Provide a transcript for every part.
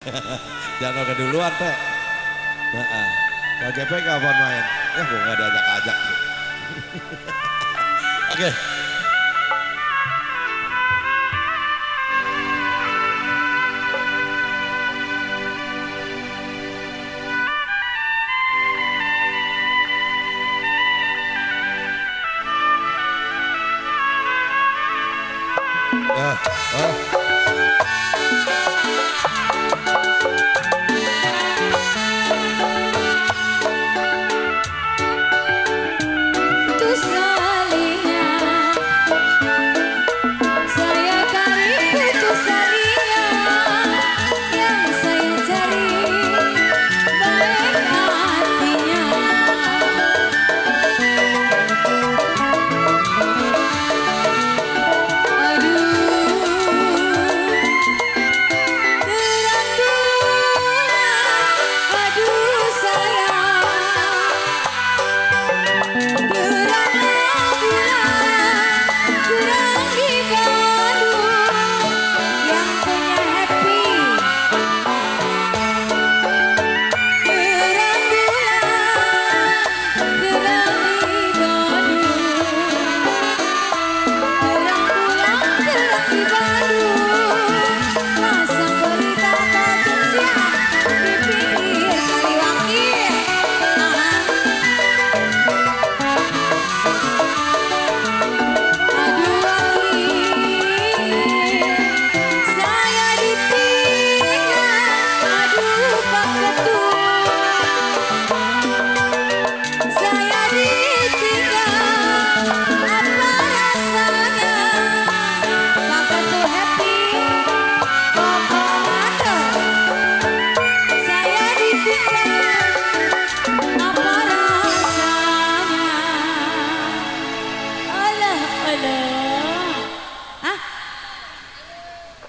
Jangan keduluan teh. Nah, kalau GP kapan main? Ya gue nggak diajak-ajak. Oke.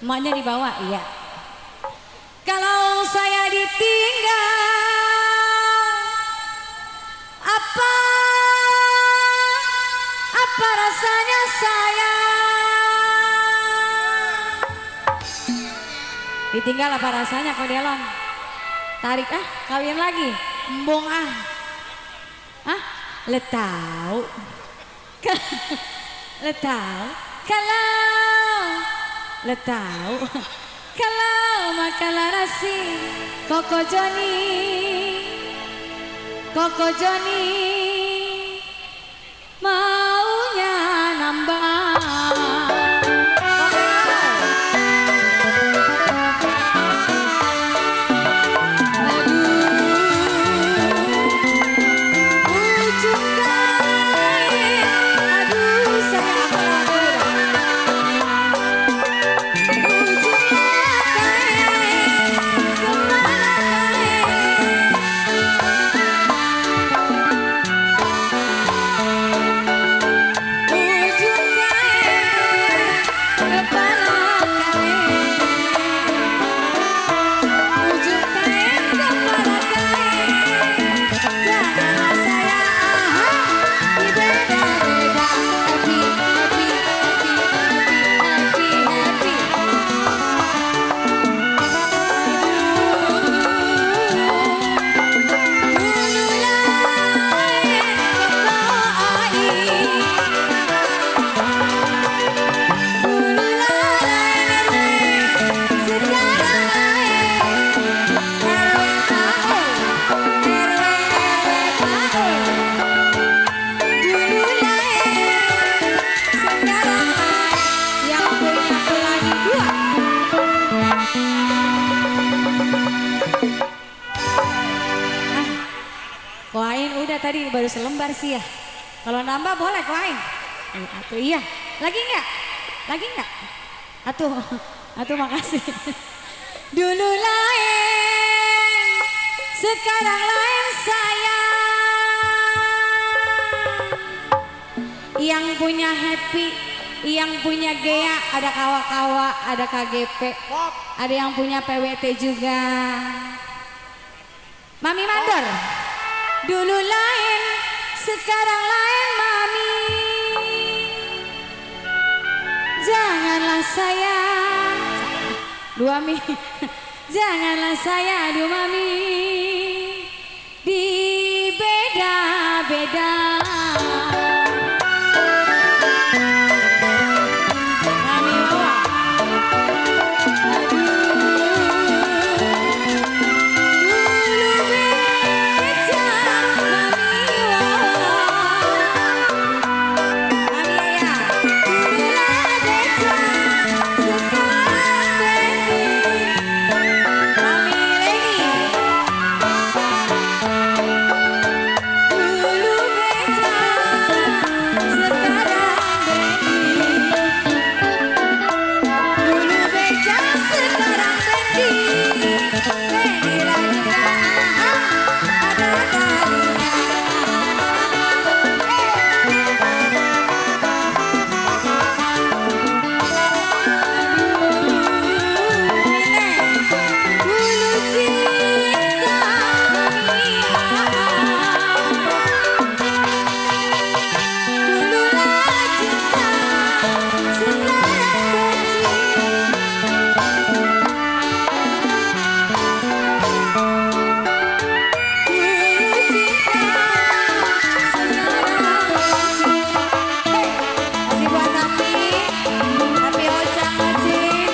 Emaknya dibawa, iya. Kalau saya ditinggal, apa rasanya saya? Ditinggal apa rasanya kau Delon? Tarik kawin lagi, embung letau, letau, letau, kalau makan larasi, Koko Joni, maunya nambah. Koain udah tadi baru selembar sih ya. Kalau nambah boleh koain. Atuh iya. Lagi enggak? Atuh makasih. Dulu lain, sekarang lain saya. Yang punya happy, yang punya Gea, ada kawa-kawa, ada KGP, ada yang punya PWT juga. Mami Mandor. Dulu lain, sekarang lain Mami. Janganlah saya 2 Mi. Janganlah saya aduh mami di beda-beda. Mami Wawa, aduh dulu beca mami Wawa, mami Yaya, dulu lah beca sekarang Bendi. Mami Leni, dulu beca sekarang Bendi. Dulu beca sekarang Bendi. Bendi lah juga ada kalinya. Dulu cinta mami dululah cinta sekarang benci. Dulu cinta sekarang benci. Kasih buat tapi Ocang Ocing.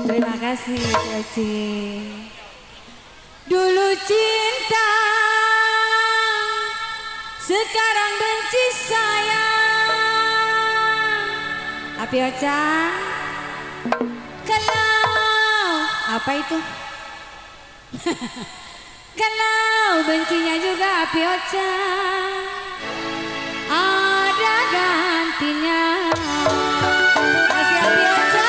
Terima kasih Ocing. Dulu cinta, sekarang benci sayang. Api Ocang, kalau apa itu? Kalau bencinya juga Api Ocang, ada gantinya. Kasih Api Ocang.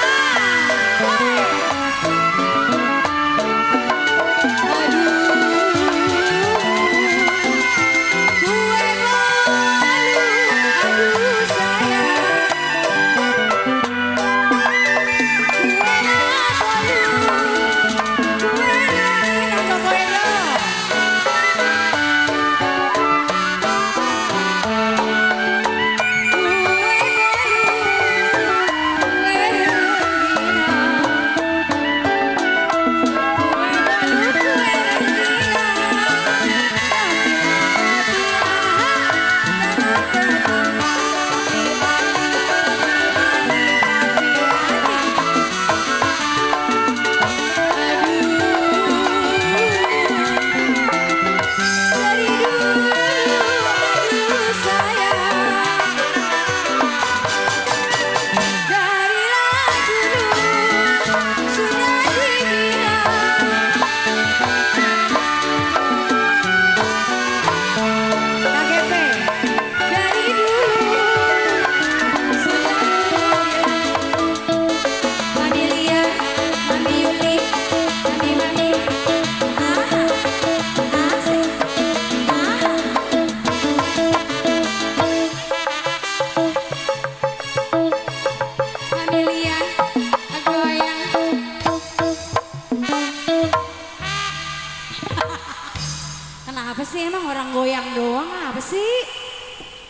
Kenapa sih emang orang goyang doang apa sih?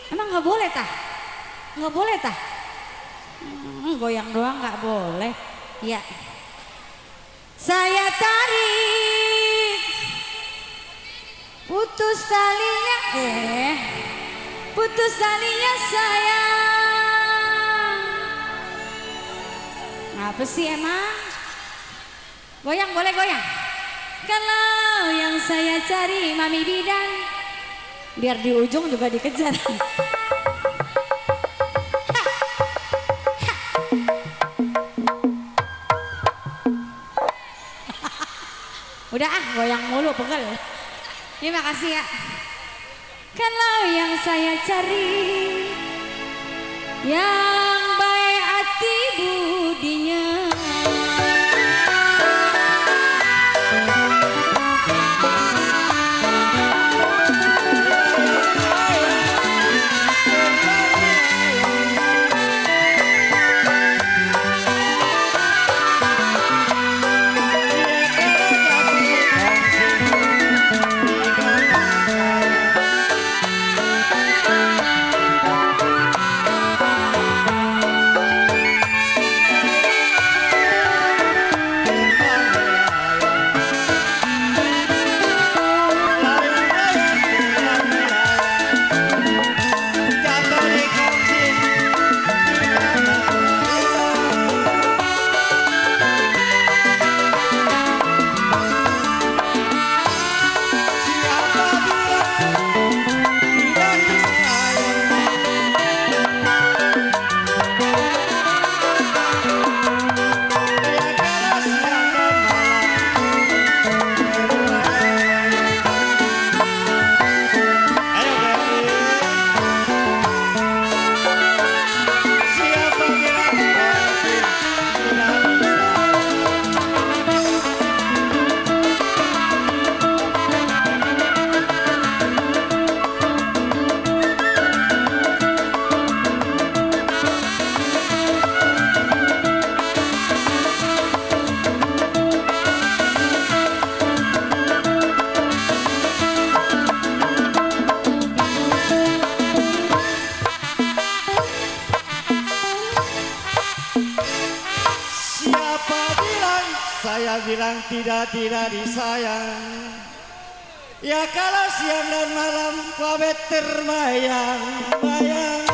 Emang nggak boleh tah? Nggak boleh tah? Goyang doang nggak boleh. Ya. Saya tarik putus talinya, putus talinya sayang. Apa sih emang? Goyang boleh goyang. Kalau yang saya cari Mami Bidan, biar di ujung juga dikejar. Udah goyang mulu pegel. Terima kasih ya. Kalau yang saya cari, yang baik hati budinya. bilang tidak disayang. Ya kalau siang dan malam wabe terbayang-bayang.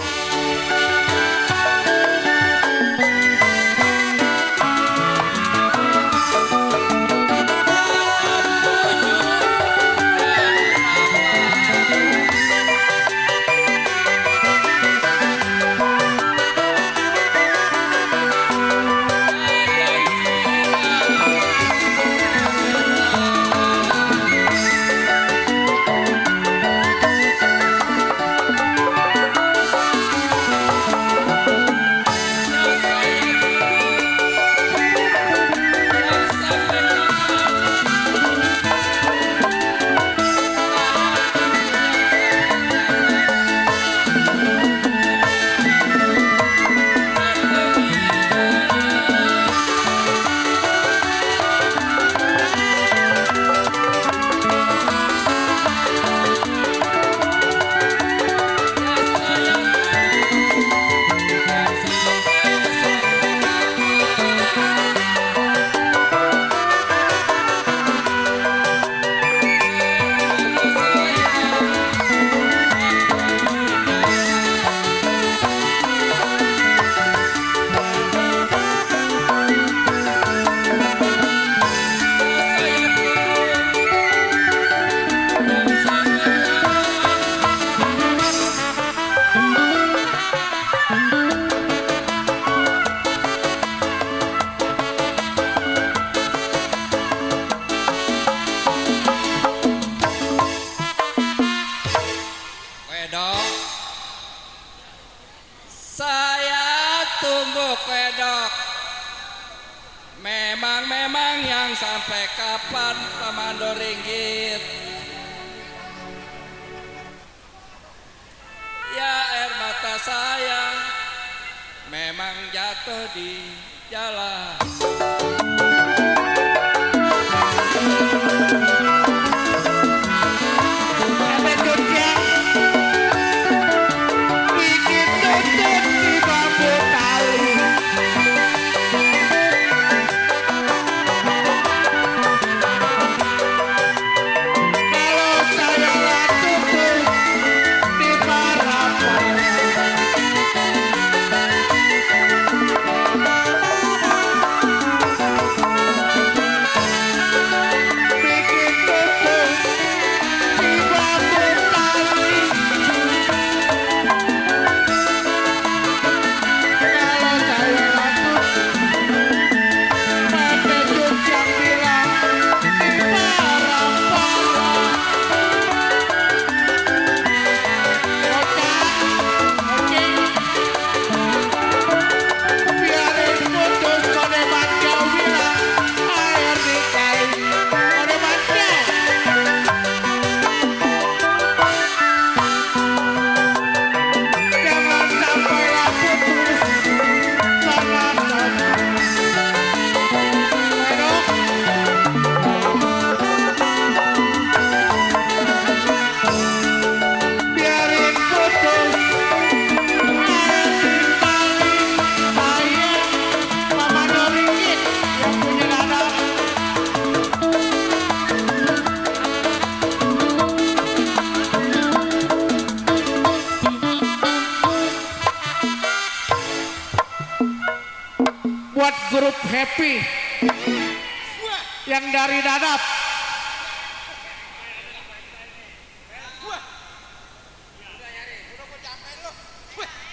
Wedok, saya tumbuk wedok. Memang yang sampai kapan Pamando ringgit. Ya air mata saya memang jatuh di jalan. Buat grup Happy yang dari Dadap,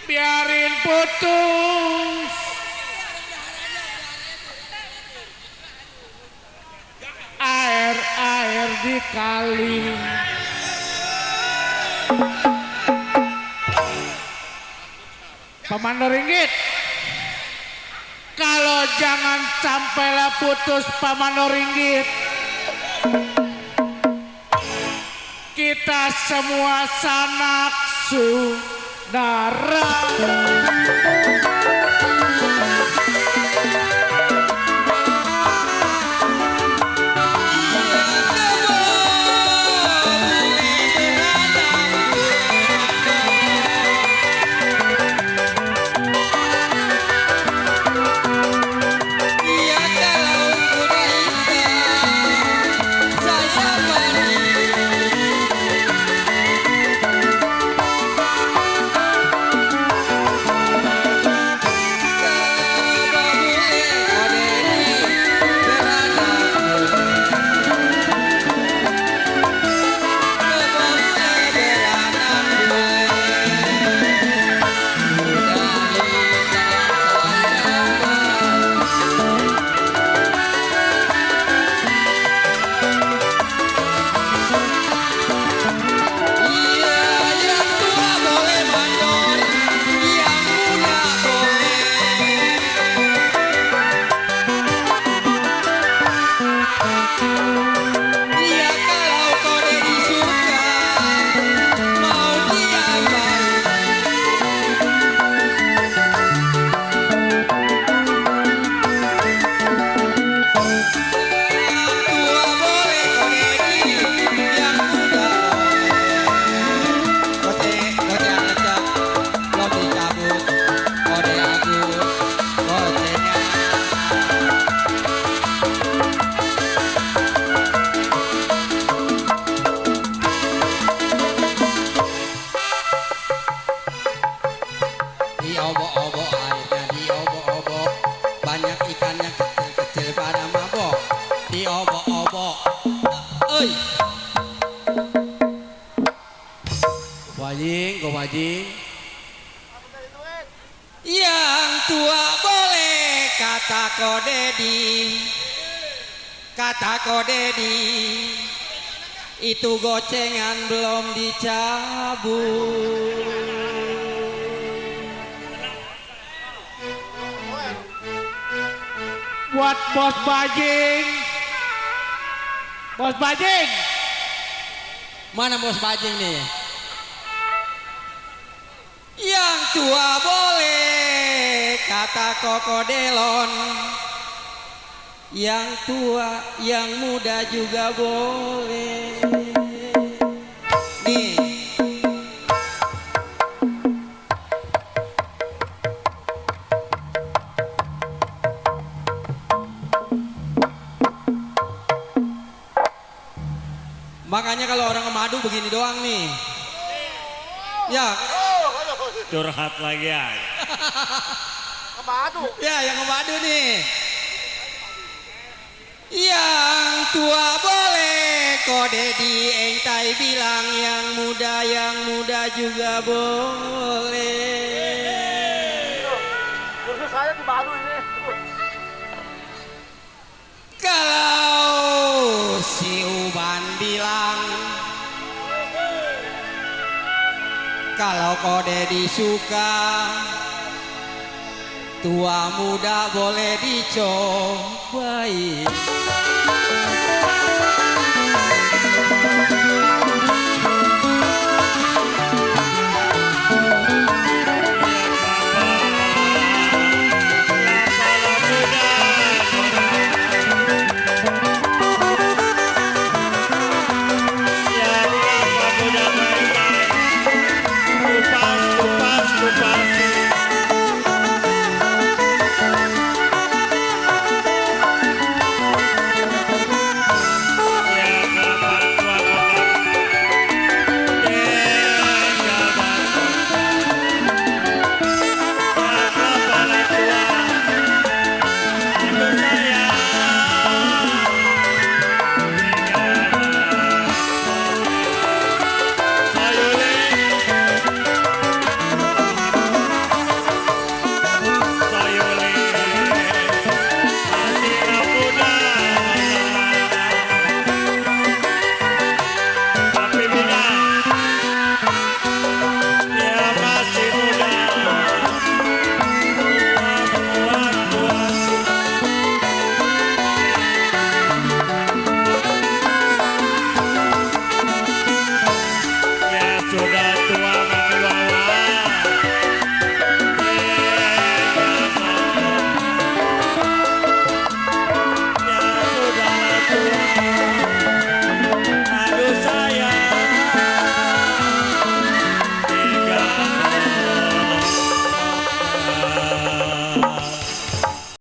biarin putus, air di kali. Pamando ringgit, kalau jangan sampailah putus Pamando ringgit. Kita semua sanak saudara. Iya kalau kuda hitam Gobajing. Yang tua boleh kata Kodedi, kata Kodedi, itu gocengan belum dicabut. Buat Bos Bajing. Bos Bajing. Mana Bos Bajing nih? Yang tua boleh kata Kokodelon, yang tua yang muda juga boleh. Nih makanya kalau orang ngemadu begini doang nih. Ya, Curhat lagi ya. ya yang ngemadu nih. Yang tua boleh Kodedi entai bilang, yang muda juga boleh. Kursus saya di Badu ini. Kalau si Uban bilang, kalau Kodedi suka, tua muda boleh dicobain.